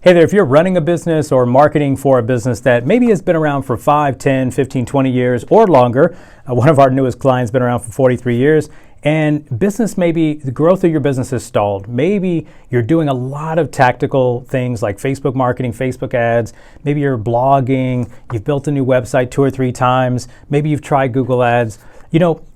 Hey there, if you're running a business or marketing for a business that maybe has been around for 5, 10, 15, 20 years or longer, one of our newest clients has been around for 43 years, and the growth of your business is stalled. Maybe you're doing a lot of tactical things like Facebook marketing, Facebook ads. Maybe you're blogging, you've built a new website 2 or 3 times. Maybe you've tried Google ads.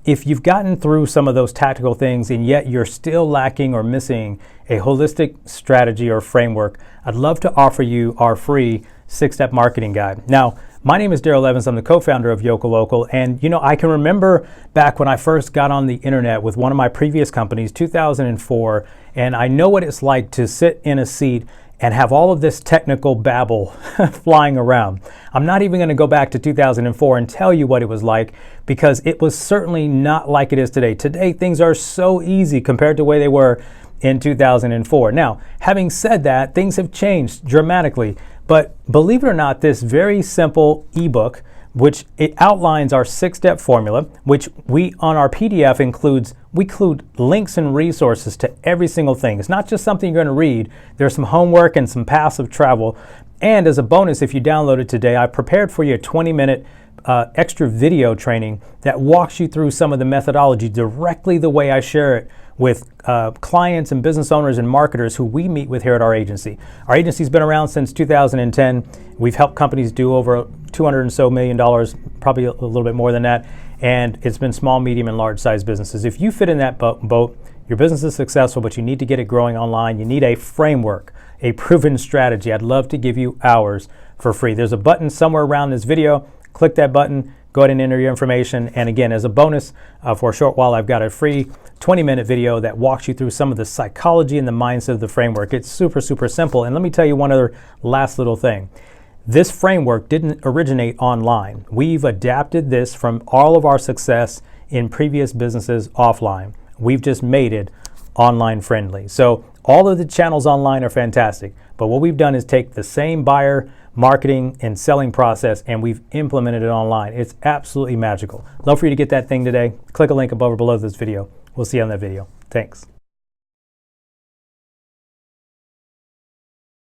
If you've gotten through some of those tactical things and yet you're still lacking or missing a holistic strategy or framework, I'd love to offer you our free 6-step marketing guide. Now, my name is Daryl Evans. I'm the co-founder of Yokel Local. And, I can remember back when I first got on the internet with one of my previous companies, 2004, and I know what it's like to sit in a seat and have all of this technical babble flying around. I'm not even going to go back to 2004 and tell you what it was like, because it was certainly not like it is today. Today, things are so easy compared to the way they were in 2004. Now, having said that, things have changed dramatically. But believe it or not, this very simple ebook, which it outlines our 6-step formula, which we on our PDF we include links and resources to every single thing. It's not just something you're going to read. There's some homework and some passive travel. And as a bonus, if you download it today, I prepared for you a 20-minute extra video training that walks you through some of the methodology directly the way I share it with clients and business owners and marketers who we meet with here at our agency. Our agency's been around since 2010. We've helped companies do over $200 million, probably a little bit more than that. And it's been small, medium, and large size businesses. If you fit in that boat, your business is successful, but you need to get it growing online. You need a framework, a proven strategy. I'd love to give you ours for free. There's a button somewhere around this video. Click that button, go ahead and enter your information. And again, as a bonus, for a short while, I've got a free 20-minute video that walks you through some of the psychology and the mindset of the framework. It's super, super simple. And let me tell you one other last little thing. This framework didn't originate online. We've adapted this from all of our success in previous businesses offline. We've just made it online friendly. So all of the channels online are fantastic. But what we've done is take the same buyer marketing and selling process and we've implemented it online. It's absolutely magical. Love for you to get that thing today. Click a link above or below this video. We'll see you on that video. Thanks.